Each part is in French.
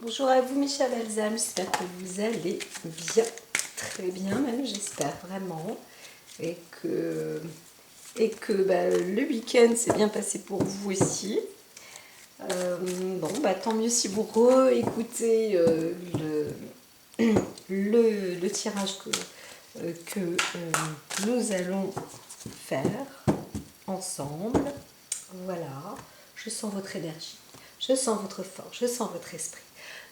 Bonjour à vous mes chers Alzheimer, j'espère que vous allez bien, très bien même, j'espère vraiment, et que, le week-end s'est bien passé pour vous aussi. Tant mieux si vous réécoutez le tirage que nous allons faire ensemble. Voilà, je sens votre énergie, je sens votre force, je sens votre esprit,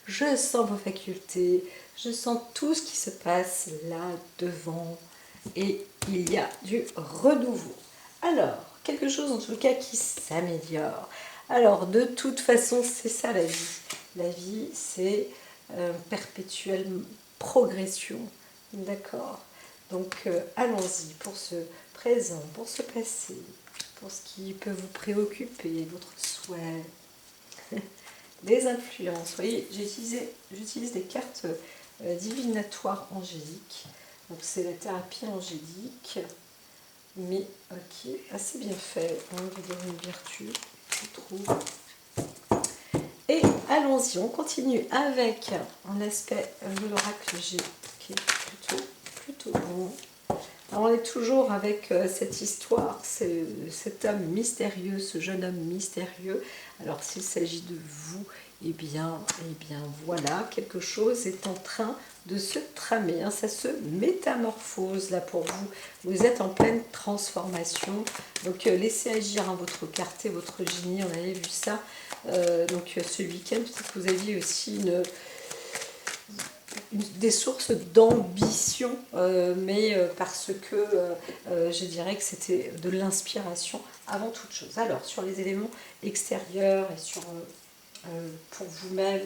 je sens vos facultés, je sens tout ce qui se passe là devant et il y a du renouveau. Alors, quelque chose en tout cas qui s'améliore. Alors, de toute façon, c'est ça la vie. La vie, c'est perpétuelle progression. D'accord. Donc, allons-y pour ce présent, pour ce passé, pour ce qui peut vous préoccuper, votre souhait, les influences. Vous voyez, j'utilise des cartes divinatoires angéliques. Donc, c'est la thérapie angélique, mais qui est assez bien fait. On va dire une vertu, je trouve. Et allons-y, on continue avec un aspect de l'oracle G qui est plutôt bon. Alors on est toujours avec cette histoire, cet homme mystérieux, ce jeune homme mystérieux. Alors s'il s'agit de vous, eh bien voilà, quelque chose est en train de se tramer, hein, ça se métamorphose là pour vous. Vous êtes en pleine transformation, donc laissez agir votre carte et votre génie, on avait vu ça. Ce week-end, peut-être que vous aviez aussi des sources d'ambition, parce que je dirais que c'était de l'inspiration avant toute chose. Alors, sur les éléments extérieurs et sur pour vous-même,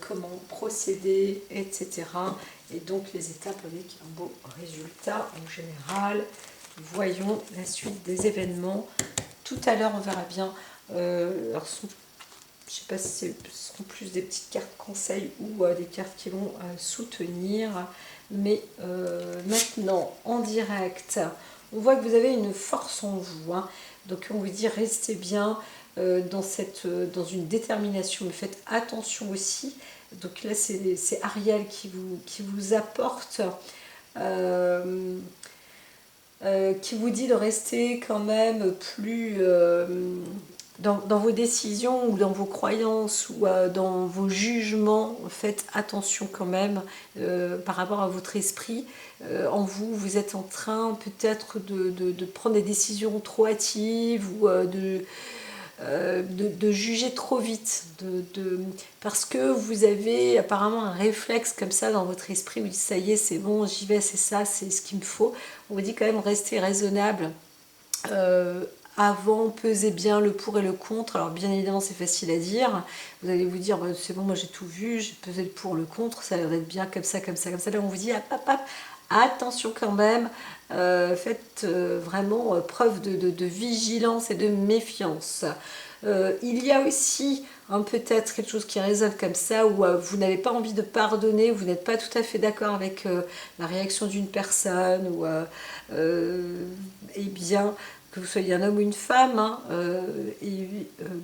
comment procéder, etc. Et donc les étapes avec un beau résultat en général. Voyons la suite des événements. Tout à l'heure, on verra bien. Alors, je ne sais pas si ce seront plus des petites cartes conseils ou des cartes qui vont soutenir. Mais maintenant, en direct, on voit que vous avez une force en vous. Hein. Donc on vous dit restez bien dans une détermination. Mais faites attention aussi. Donc là, c'est Ariel qui vous apporte. Qui vous dit de rester quand même plus dans vos décisions ou dans vos croyances ou dans vos jugements. Faites attention quand même par rapport à votre esprit. En vous, vous êtes en train peut-être de prendre des décisions trop hâtives ou de juger trop vite, parce que vous avez apparemment un réflexe comme ça dans votre esprit où vous dites ça y est, c'est bon, j'y vais, c'est ça, c'est ce qu'il me faut. On vous dit quand même rester raisonnable. Avant, pesez bien le pour et le contre. Alors bien évidemment c'est facile à dire, vous allez vous dire c'est bon, moi j'ai tout vu, j'ai pesé le pour, le contre, ça a l'air d'être bien comme ça, comme ça, comme ça. Là on vous dit attention quand même, faites vraiment preuve de vigilance et de méfiance. Il y a aussi peut-être quelque chose qui résonne comme ça, où vous n'avez pas envie de pardonner, vous n'êtes pas tout à fait d'accord avec la réaction d'une personne, ou eh bien, que vous soyez un homme ou une femme, hein,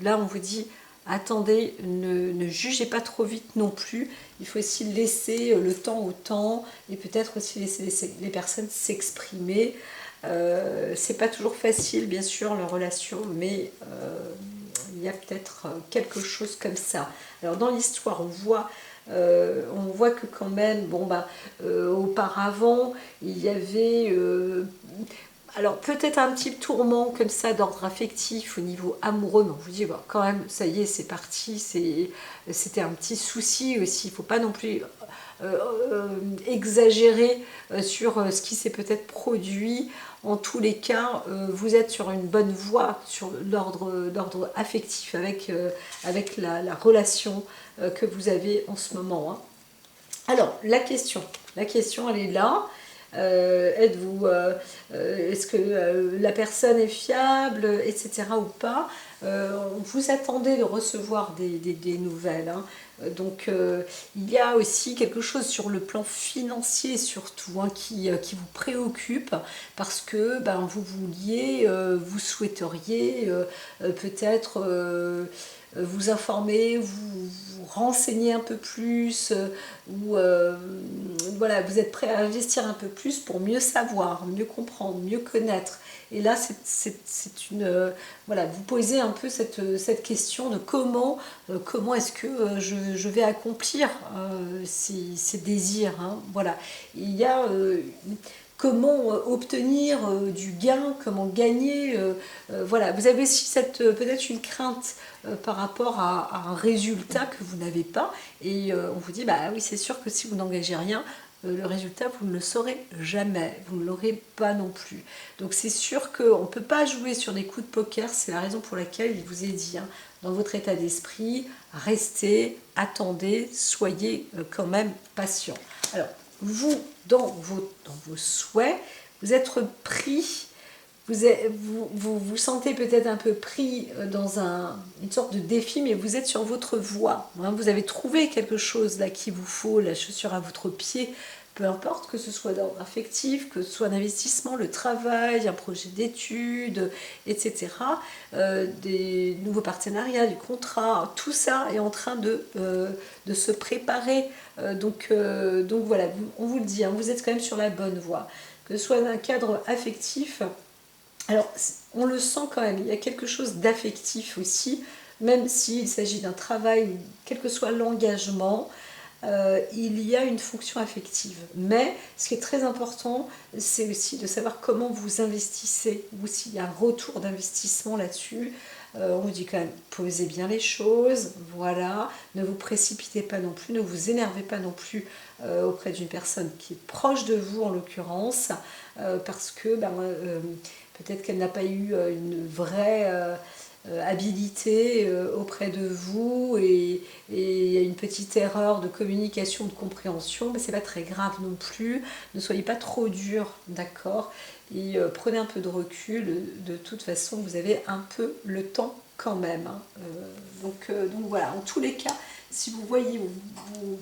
là on vous dit attendez, ne jugez pas trop vite non plus, il faut aussi laisser le temps au temps, et peut-être aussi laisser les personnes s'exprimer. C'est pas toujours facile bien sûr leur relation, mais il y a peut-être quelque chose comme ça. Alors dans l'histoire on voit que quand même, auparavant, il y avait alors peut-être un petit tourment comme ça d'ordre affectif au niveau amoureux, mais on vous dit quand même, ça y est, c'est parti, c'était un petit souci aussi, il ne faut pas non plus exagérer sur ce qui s'est peut-être produit. En tous les cas, vous êtes sur une bonne voie sur d'ordre affectif avec la relation que vous avez en ce moment. Hein. Alors, la question elle est là. Êtes-vous, est-ce que la personne est fiable, etc. ou pas. Vous attendez de recevoir des nouvelles. Hein. Donc il y a aussi quelque chose sur le plan financier surtout qui vous préoccupe parce que vous vouliez, vous souhaiteriez peut-être vous informer, vous renseigner un peu plus, ou voilà, vous êtes prêt à investir un peu plus pour mieux savoir, mieux comprendre, mieux connaître. Et là, c'est une... voilà, vous posez un peu cette question de comment est-ce que je vais accomplir ces désirs. Hein, voilà. Il y a comment obtenir du gain, comment gagner. Voilà, vous avez aussi peut-être une crainte par rapport à un résultat que vous n'avez pas. Et on vous dit, bah oui, c'est sûr que si vous n'engagez rien, le résultat, vous ne le saurez jamais, vous ne l'aurez pas non plus. Donc c'est sûr qu'on ne peut pas jouer sur des coups de poker, c'est la raison pour laquelle il vous est dit, hein, dans votre état d'esprit, restez, attendez, soyez quand même patient. Alors, vous, dans vos souhaits, vous êtes pris, vous sentez peut-être un peu pris dans une sorte de défi, mais vous êtes sur votre voie. Hein, vous avez trouvé quelque chose là qu'il vous faut, la chaussure à votre pied, peu importe, que ce soit d'ordre affectif, que ce soit d'investissement, le travail, un projet d'études, etc. Des nouveaux partenariats, des contrats, tout ça est en train de se préparer. Donc voilà, on vous le dit, hein, vous êtes quand même sur la bonne voie. Que ce soit d'un cadre affectif, alors on le sent quand même, il y a quelque chose d'affectif aussi, même s'il s'agit d'un travail, quel que soit l'engagement, il y a une fonction affective. Mais ce qui est très important, c'est aussi de savoir comment vous investissez, ou s'il y a un retour d'investissement là-dessus. On vous dit quand même, posez bien les choses, voilà, ne vous précipitez pas non plus, ne vous énervez pas non plus auprès d'une personne qui est proche de vous en l'occurrence, parce que peut-être qu'elle n'a pas eu une vraie habilité auprès de vous, et il y a une petite erreur de communication, de compréhension, mais c'est pas très grave non plus, ne soyez pas trop dur, d'accord, et prenez un peu de recul, de toute façon vous avez un peu le temps quand même, hein. Donc voilà, en tous les cas, si vous voyez,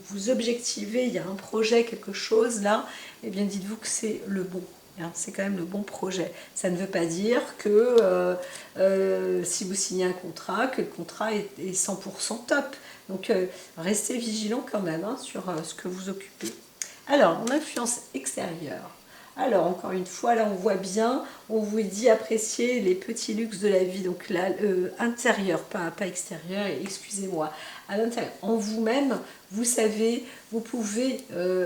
vous objectivez, il y a un projet, quelque chose là, et bien dites-vous que c'est le bon. C'est quand même le bon projet. Ça ne veut pas dire que si vous signez un contrat, que le contrat est 100% top. Donc restez vigilant quand même, hein, sur ce que vous occupez. Alors, en influence extérieure. Alors, encore une fois, là, on voit bien, on vous dit apprécier les petits luxes de la vie. Donc là, intérieur, pas extérieur, excusez-moi. À l'intérieur, en vous-même, vous savez, vous pouvez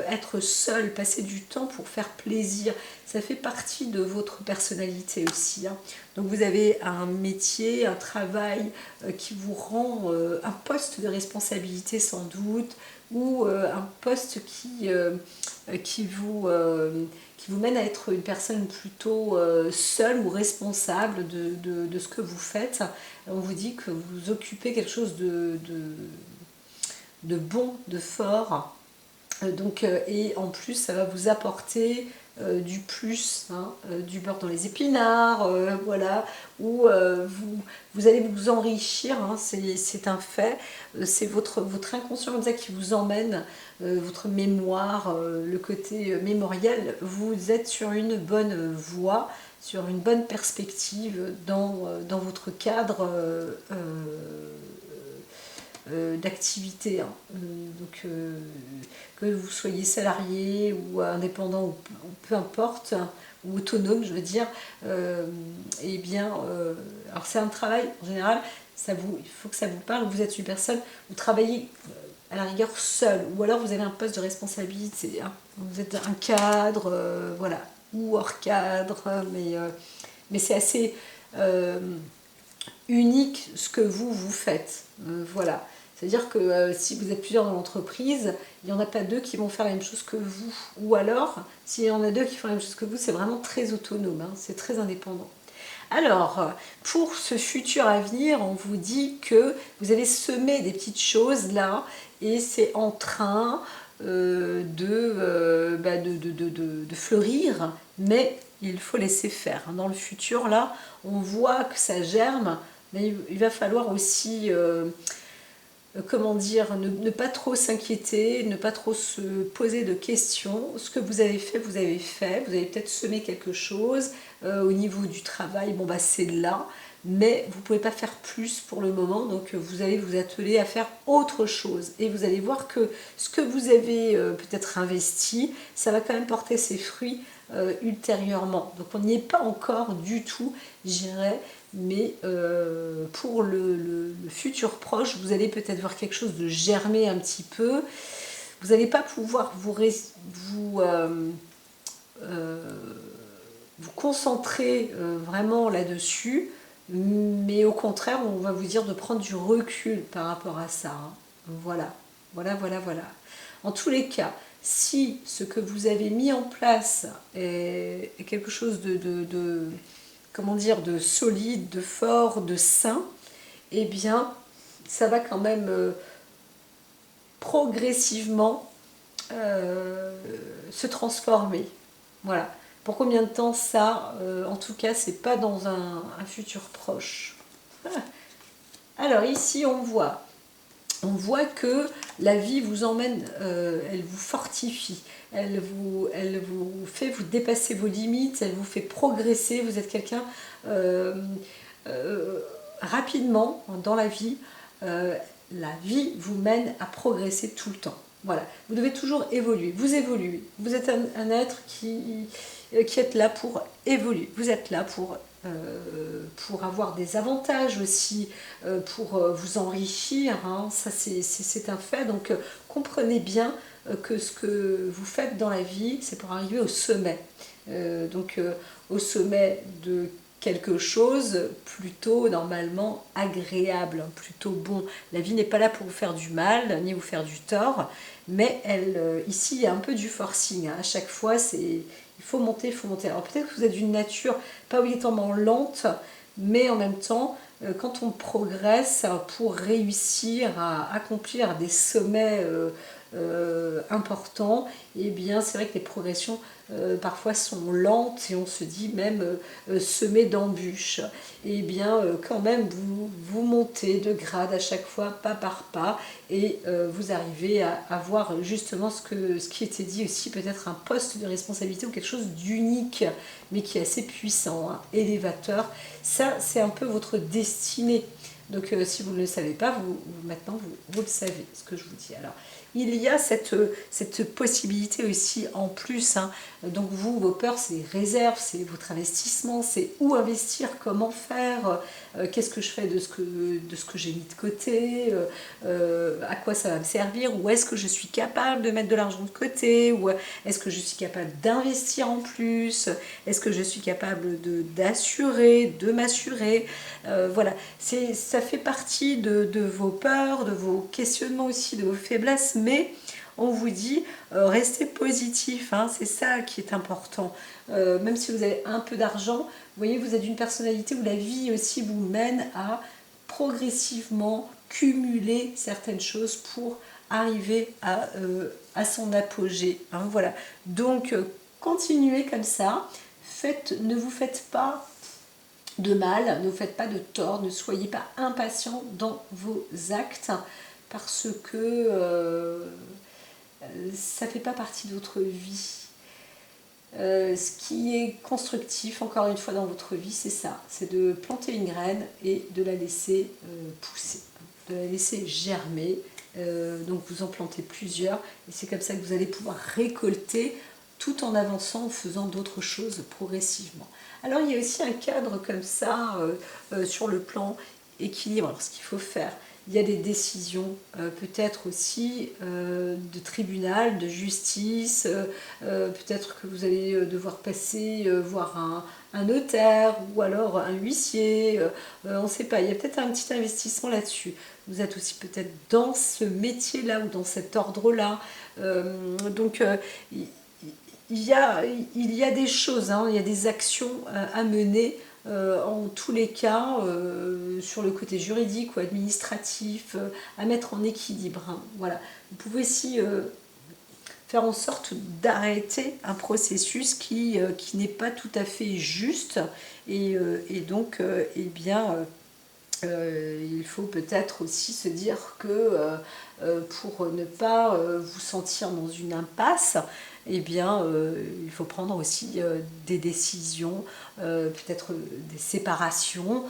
être seul, passer du temps pour faire plaisir. Ça fait partie de votre personnalité aussi, hein. Donc vous avez un métier, un travail qui vous rend un poste de responsabilité sans doute, ou un poste qui vous mène à être une personne plutôt seule ou responsable de ce que vous faites. On vous dit que vous occupez quelque chose de bon, de fort. Et en plus, ça va vous apporter du plus, hein, du beurre dans les épinards, voilà, où vous allez vous enrichir, hein, c'est un fait, c'est votre inconscient comme ça qui vous emmène, votre mémoire, le côté mémoriel, vous êtes sur une bonne voie, sur une bonne perspective dans votre cadre d'activité, hein. Donc que vous soyez salarié ou indépendant, ou peu importe, ou autonome, je veux dire, et bien, alors c'est un travail, en général, il faut que ça vous parle, vous êtes une personne, vous travaillez à la rigueur seul, ou alors vous avez un poste de responsabilité, hein. Vous êtes un cadre, voilà, ou hors cadre, mais c'est assez unique ce que vous faites, voilà. C'est-à-dire que si vous êtes plusieurs dans l'entreprise, il n'y en a pas deux qui vont faire la même chose que vous. Ou alors, s'il y en a deux qui font la même chose que vous, c'est vraiment très autonome, hein, c'est très indépendant. Alors, pour ce futur à venir, on vous dit que vous avez semé des petites choses là, et c'est en train de fleurir, mais il faut laisser faire. Dans le futur, là, on voit que ça germe, mais il va falloir aussi... comment dire, ne pas trop s'inquiéter, ne pas trop se poser de questions. Ce que vous avez fait, vous avez peut-être semé quelque chose au niveau du travail, bon bah c'est là, mais vous ne pouvez pas faire plus pour le moment, donc vous allez vous atteler à faire autre chose. Et vous allez voir que ce que vous avez peut-être investi, ça va quand même porter ses fruits ultérieurement. Donc on n'y est pas encore du tout, je dirais, mais pour le futur proche, vous allez peut-être voir quelque chose de germer un petit peu. Vous n'allez pas pouvoir vous concentrer vraiment là-dessus, mais au contraire, on va vous dire de prendre du recul par rapport à ça. Hein. Voilà, voilà, voilà, voilà. En tous les cas, si ce que vous avez mis en place est quelque chose comment dire, de solide, de fort, de sain, eh bien, ça va quand même progressivement se transformer. Voilà. Pour combien de temps ça en tout cas, c'est pas dans un futur proche. Voilà. Alors ici, on voit que la vie vous emmène, elle vous fortifie, elle vous fait vous dépasser vos limites, elle vous fait progresser. Vous êtes quelqu'un rapidement dans la vie vous mène à progresser tout le temps. Voilà, vous devez toujours évoluer. Vous évoluez. Vous êtes un être qui est là pour évoluer. Vous êtes là pour avoir des avantages aussi, pour vous enrichir. Hein. Ça, c'est un fait. Donc, comprenez bien que ce que vous faites dans la vie, c'est pour arriver au sommet. Au sommet de quelque chose plutôt normalement agréable, plutôt bon. La vie n'est pas là pour vous faire du mal, ni vous faire du tort, mais ici, il y a un peu du forcing. Hein. À chaque fois, il faut monter, il faut monter. Alors peut-être que vous êtes d'une nature pas obligatoirement lente, mais en même temps, quand on progresse pour réussir à accomplir des sommets importants, eh bien c'est vrai que les progressions parfois sont lentes et on se dit même semées d'embûches. Et bien quand même vous montez de grade à chaque fois, pas par pas, et vous arrivez à avoir justement ce qui était dit aussi, peut-être un poste de responsabilité ou quelque chose d'unique, mais qui est assez puissant, hein, élévateur. Ça, c'est un peu votre destinée. Donc si vous ne le savez pas, maintenant vous le savez, ce que je vous dis. Alors, il y a cette possibilité aussi en plus. Hein. Donc vous, vos peurs, c'est les réserves, c'est votre investissement, c'est où investir, comment faire, qu'est-ce que je fais de ce que j'ai mis de côté, à quoi ça va me servir, où est-ce que je suis capable de mettre de l'argent de côté, ou est-ce que je suis capable d'investir en plus, est-ce que je suis capable d'assurer, de m'assurer. Voilà, ça fait partie de vos peurs, de vos questionnements aussi, de vos faiblesses, mais on vous dit restez positif, hein, c'est ça qui est important. Même si vous avez un peu d'argent, vous voyez, vous êtes une personnalité où la vie aussi vous mène à progressivement cumuler certaines choses pour arriver à son apogée. Hein, voilà. Donc continuez comme ça, ne vous faites pas de mal, ne vous faites pas de tort, ne soyez pas impatient dans vos actes parce que ça ne fait pas partie de votre vie. Ce qui est constructif, encore une fois, dans votre vie, c'est ça, c'est de planter une graine et de la laisser pousser, de la laisser germer. Donc vous en plantez plusieurs et c'est comme ça que vous allez pouvoir récolter tout en avançant, en faisant d'autres choses progressivement. Alors il y a aussi un cadre comme ça sur le plan équilibre. Alors ce qu'il faut faire, il y a des décisions peut-être aussi de tribunal, de justice, peut-être que vous allez devoir passer voir un notaire ou alors un huissier, on ne sait pas, il y a peut-être un petit investissement là-dessus. Vous êtes aussi peut-être dans ce métier-là ou dans cet ordre-là. Il y a des choses, hein, il y a des actions à mener en tous les cas sur le côté juridique ou administratif, à mettre en équilibre. Hein, voilà. Vous pouvez aussi faire en sorte d'arrêter un processus qui n'est pas tout à fait juste et donc eh bien Il faut peut-être aussi se dire que pour ne pas vous sentir dans une impasse, eh bien, il faut prendre aussi des décisions, peut-être des séparations,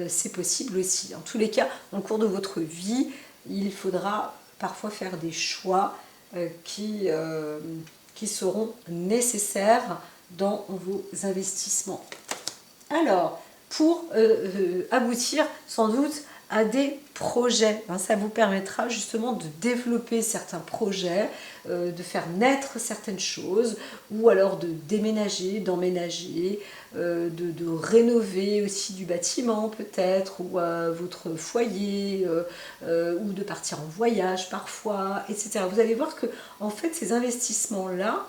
c'est possible aussi. En tous les cas, dans le cours de votre vie, il faudra parfois faire des choix qui seront nécessaires dans vos investissements. Alors, pour aboutir sans doute à des projets, ça vous permettra justement de développer certains projets, de faire naître certaines choses, ou alors de déménager, d'emménager, de rénover aussi du bâtiment peut-être, ou votre foyer, ou de partir en voyage parfois, etc. Vous allez voir que en fait ces investissements-là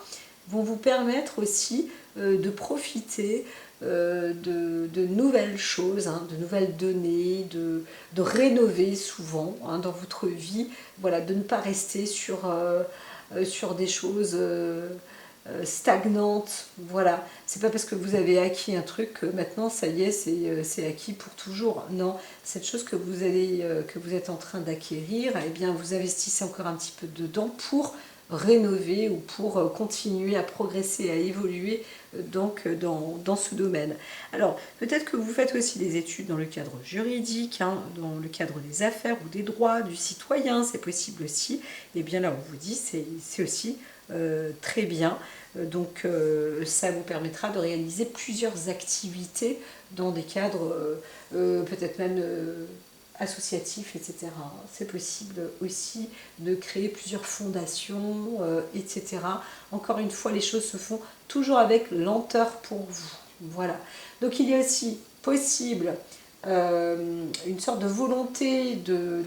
vont vous permettre aussi de profiter de nouvelles choses, de nouvelles données, de rénover souvent dans votre vie, voilà, de ne pas rester sur des choses stagnantes. Voilà, c'est pas parce que vous avez acquis un truc que maintenant ça y est, c'est acquis pour toujours. Non, cette chose que vous êtes en train d'acquérir, eh bien vous investissez encore un petit peu dedans pour rénover ou pour continuer à progresser, à évoluer donc dans ce domaine. Alors peut-être que vous faites aussi des études dans le cadre juridique, dans le cadre des affaires ou des droits du citoyen, c'est possible aussi. Et bien là on vous dit c'est aussi très bien. Donc ça vous permettra de réaliser plusieurs activités dans des cadres peut-être même associatifs, etc. C'est possible aussi de créer plusieurs fondations, etc. Encore une fois, les choses se font toujours avec lenteur pour vous. Voilà. Donc il est aussi possible une sorte de volonté de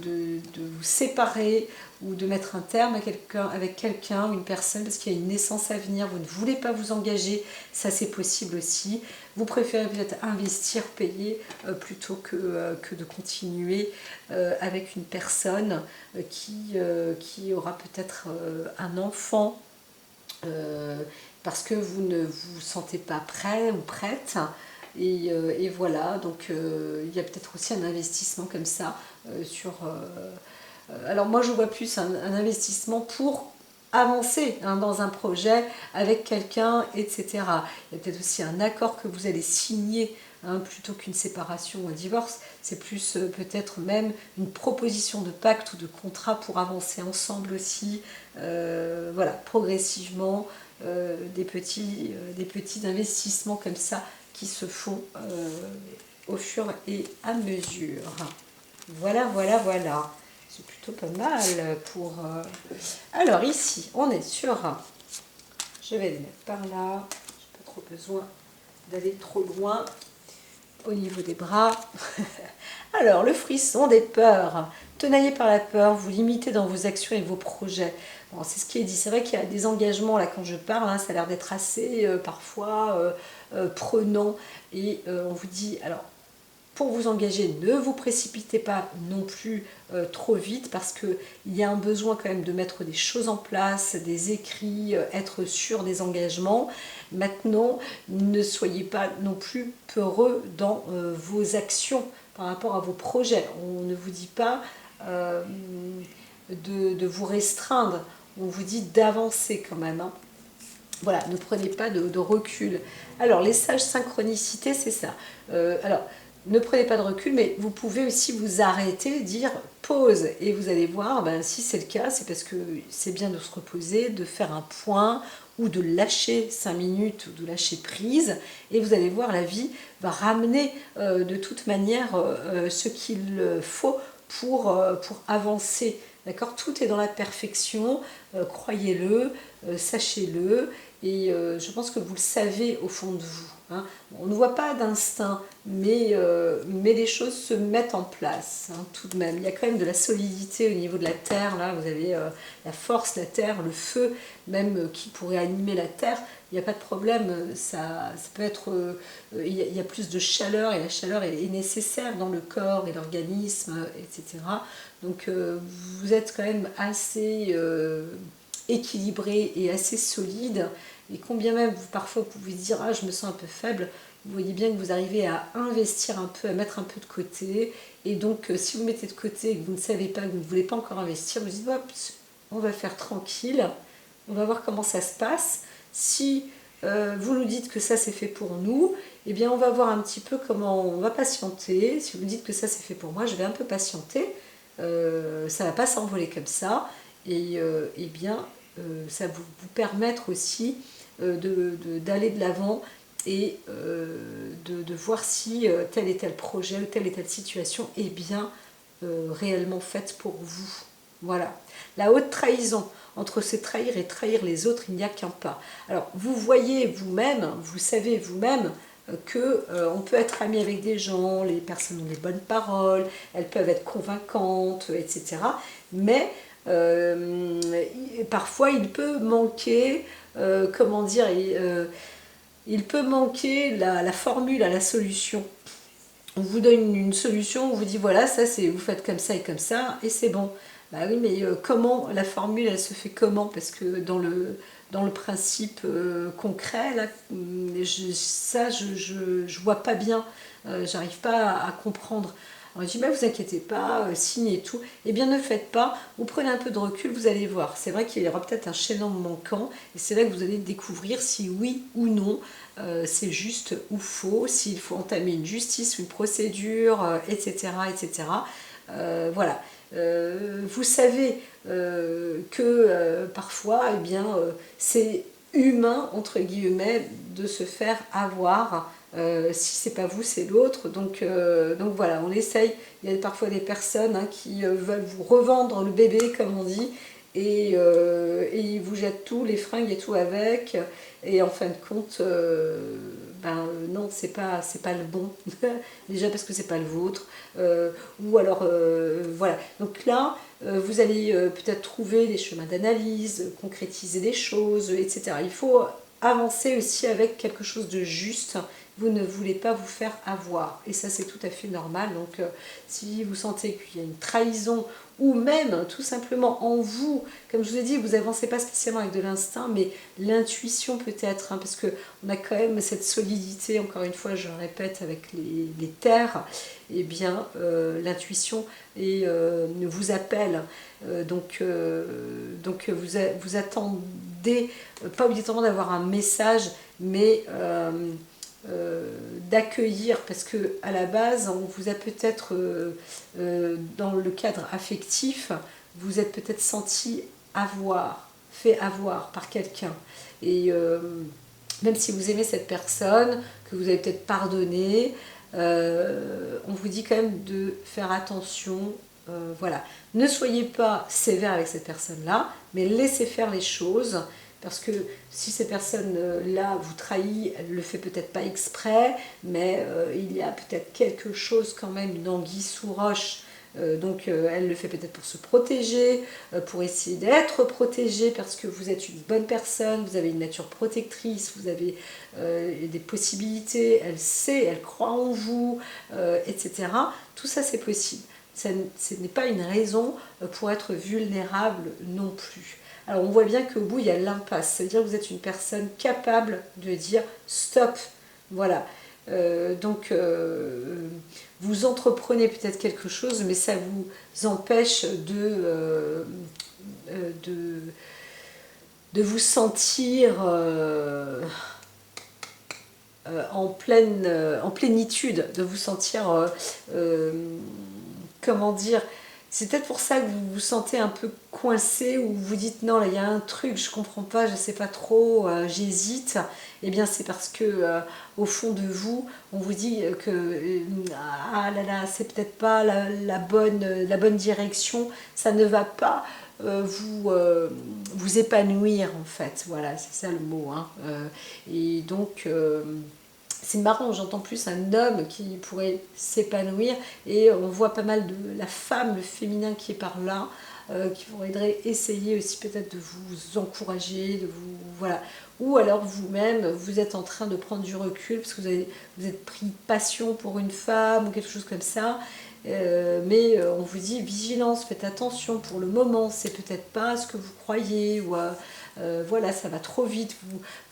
vous séparer ou de mettre un terme avec quelqu'un, une personne, parce qu'il y a une naissance à venir, vous ne voulez pas vous engager, ça c'est possible aussi. Vous préférez peut-être investir, payer, plutôt que de continuer avec une personne qui aura peut-être un enfant, parce que vous ne vous sentez pas prêt ou prête. Et voilà, donc il y a peut-être aussi un investissement comme ça sur... alors moi je vois plus un investissement pour avancer dans un projet avec quelqu'un, etc. Il y a peut-être aussi un accord que vous allez signer plutôt qu'une séparation ou un divorce. C'est plus peut-être même une proposition de pacte ou de contrat pour avancer ensemble aussi. Voilà, progressivement, des petits investissements comme ça qui se font au fur et à mesure. Voilà, voilà, voilà. C'est plutôt pas mal pour... Alors ici, on est sur... Je vais les mettre par là. J'ai pas trop besoin d'aller trop loin au niveau des bras. Alors, le frisson des peurs. Tenaillé par la peur, vous limitez dans vos actions et vos projets. Bon, c'est ce qui est dit. C'est vrai qu'il y a des engagements, là, quand je parle, ça a l'air d'être assez, parfois, prenant. Et on vous dit, alors, pour vous engager, ne vous précipitez pas non plus trop vite, parce qu'il y a un besoin quand même de mettre des choses en place, des écrits, être sûr des engagements. Maintenant, ne soyez pas non plus peureux dans vos actions par rapport à vos projets. On ne vous dit pas de vous restreindre, on vous dit d'avancer quand même. Voilà, ne prenez pas de recul. Alors, les sages synchronicités, c'est ça. Alors, ne prenez pas de recul, mais vous pouvez aussi vous arrêter, dire pause. Et vous allez voir, si c'est le cas, c'est parce que c'est bien de se reposer, de faire un point ou de lâcher 5 minutes ou de lâcher prise. Et vous allez voir, la vie va ramener de toute manière ce qu'il faut pour avancer. D'accord ? Tout est dans la perfection, croyez-le, sachez-le. Et je pense que vous le savez au fond de vous. On ne voit pas d'instinct, mais les choses se mettent en place tout de même. Il y a quand même de la solidité au niveau de la terre. Là, vous avez la force, la terre, le feu, même qui pourrait animer la terre. Il n'y a pas de problème. Ça peut être. Il y a plus de chaleur, et la chaleur est nécessaire dans le corps et l'organisme, etc. Donc vous êtes quand même assez équilibré et assez solide. Et combien même parfois vous pouvez dire je me sens un peu faible, vous voyez bien que vous arrivez à investir un peu, à mettre un peu de côté. Et donc, si vous mettez de côté et que vous ne savez pas, que vous ne voulez pas encore investir, vous dites, hop, on va faire tranquille, on va voir comment ça se passe. Si vous nous dites que ça c'est fait pour nous, eh bien on va voir un petit peu comment on va patienter. Si vous me dites que ça c'est fait pour moi, je vais un peu patienter. Ça ne va pas s'envoler comme ça. Et eh bien, ça va vous permettre aussi d'aller de l'avant et de voir si tel et tel projet ou telle et telle situation est bien réellement faite pour vous. Voilà. La haute trahison, entre se trahir et trahir les autres, il n'y a qu'un pas. Alors, vous voyez vous-même, vous savez vous-même que on peut être ami avec des gens, les personnes ont des bonnes paroles, elles peuvent être convaincantes, etc. Mais parfois, il peut manquer, comment dire, il peut manquer la formule à la solution. On vous donne une solution, on vous dit voilà, ça c'est vous faites comme ça et c'est bon. Bah oui, mais comment la formule elle se fait comment? Parce que dans le principe concret, là, je vois pas bien, j'arrive pas à comprendre. Alors, je dis, bah, vous inquiétez pas, signez tout. Eh bien, ne faites pas, vous prenez un peu de recul, vous allez voir. C'est vrai qu'il y aura peut-être un chaînon manquant, et c'est là que vous allez découvrir si oui ou non c'est juste ou faux, s'il faut entamer une justice, une procédure, etc. etc. Voilà. Vous savez que parfois, eh bien, c'est humain, entre guillemets, de se faire avoir. Si c'est pas vous, c'est l'autre. Donc voilà, on essaye. Il y a parfois des personnes qui veulent vous revendre le bébé, comme on dit, et ils vous jettent tout, les fringues et tout avec. Et en fin de compte, non, c'est pas le bon. Déjà parce que c'est pas le vôtre. Ou alors, voilà. Donc là, vous allez peut-être trouver des chemins d'analyse, concrétiser des choses, etc. Il faut avancer aussi avec quelque chose de juste. Vous ne voulez pas vous faire avoir. Et ça, c'est tout à fait normal. Donc, si vous sentez qu'il y a une trahison, ou même tout simplement en vous, comme je vous ai dit, vous n'avancez pas spécialement avec de l'instinct, mais l'intuition peut-être, parce qu'on a quand même cette solidité, encore une fois, je le répète, avec les terres, et bien, l'intuition vous appelle. Donc vous attendez, pas obligatoirement d'avoir un message, mais d'accueillir, parce que à la base on vous a peut-être dans le cadre affectif, vous êtes peut-être senti fait avoir par quelqu'un, et même si vous aimez cette personne, que vous avez peut-être pardonné, on vous dit quand même de faire attention. Voilà, ne soyez pas sévère avec cette personne là, mais laissez faire les choses. Parce que si ces personnes-là vous trahissent, elle ne le fait peut-être pas exprès, mais il y a peut-être quelque chose quand même, une anguille sous roche. Donc elle le fait peut-être pour se protéger, pour essayer d'être protégée, parce que vous êtes une bonne personne, vous avez une nature protectrice, vous avez des possibilités, elle sait, elle croit en vous, etc. Tout ça c'est possible. Ce n'est pas une raison pour être vulnérable non plus. Alors on voit bien qu'au bout il y a l'impasse, ça veut dire que vous êtes une personne capable de dire stop, voilà. Vous entreprenez peut-être quelque chose, mais ça vous empêche de vous sentir en plénitude, de vous sentir, comment dire, c'est peut-être pour ça que vous vous sentez un peu coincé, ou vous dites non, là il y a un truc, je comprends pas, je sais pas trop, j'hésite. Eh bien c'est parce que au fond de vous, on vous dit que ah là là, c'est peut-être pas la bonne direction, ça ne va pas vous épanouir en fait. Voilà, c'est ça le mot. Et donc c'est marrant, j'entends plus un homme qui pourrait s'épanouir, et on voit pas mal de la femme, le féminin qui est par là, qui voudrait essayer aussi peut-être de vous encourager, de vous, voilà. Ou alors vous-même, vous êtes en train de prendre du recul parce que vous êtes pris passion pour une femme ou quelque chose comme ça, mais on vous dit vigilance, faites attention pour le moment, c'est peut-être pas ce que vous croyez, ou voilà, ça va trop vite,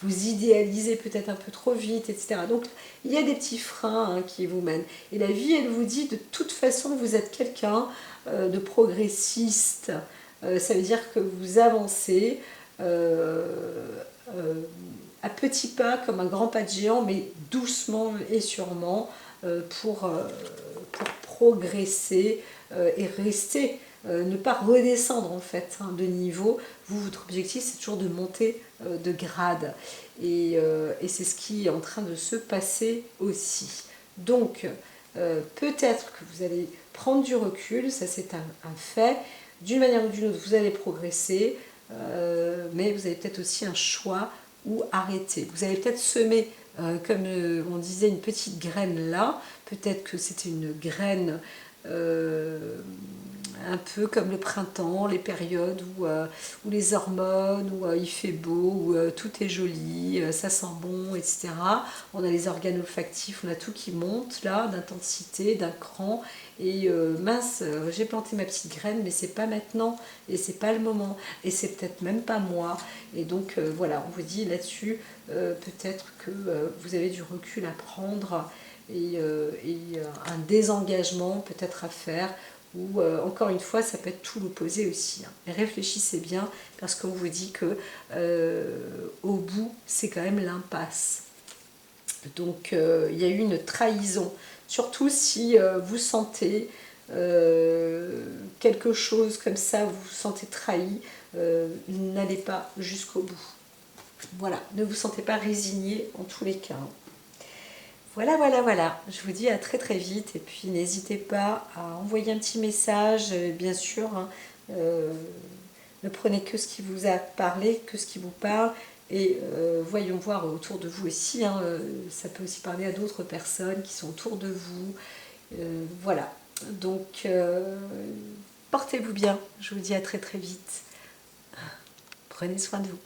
vous idéalisez peut-être un peu trop vite, etc. Donc il y a des petits freins hein, qui vous mènent. Et la vie, elle vous dit de toute façon, vous êtes quelqu'un de progressiste. Ça veut dire que vous avancez à petits pas, comme un grand pas de géant, mais doucement et sûrement pour progresser et rester, ne pas redescendre en fait hein, de niveau. Vous, votre objectif, c'est toujours de monter de grade. Et c'est ce qui est en train de se passer aussi. Donc, peut-être que vous allez prendre du recul, ça c'est un fait. D'une manière ou d'une autre, vous allez progresser, mais vous avez peut-être aussi un choix ou arrêter. Vous avez peut-être semé, comme on disait, une petite graine là. Peut-être que c'était une graine un peu comme le printemps, les périodes où les hormones, où il fait beau, où tout est joli, ça sent bon, etc. On a les organes olfactifs, on a tout qui monte là, d'intensité, d'un cran. Et mince, j'ai planté ma petite graine, mais c'est pas maintenant, et c'est pas le moment, et c'est peut-être même pas moi. Et donc voilà, on vous dit là-dessus, peut-être que vous avez du recul à prendre et un désengagement peut-être à faire, ou encore une fois ça peut être tout l'opposé aussi hein. Mais réfléchissez bien parce qu'on vous dit que au bout c'est quand même l'impasse. Donc il y a eu une trahison, surtout si vous sentez quelque chose comme ça, vous vous sentez trahi, n'allez pas jusqu'au bout. Voilà, ne vous sentez pas résigné en tous les cas. Voilà, voilà, voilà. Je vous dis à très très vite. Et puis n'hésitez pas à envoyer un petit message, bien sûr. Hein, ne prenez que ce qui vous a parlé, que ce qui vous parle. Et voyons voir autour de vous aussi. Hein, ça peut aussi parler à d'autres personnes qui sont autour de vous. Voilà. Donc, portez-vous bien. Je vous dis à très très vite. Prenez soin de vous.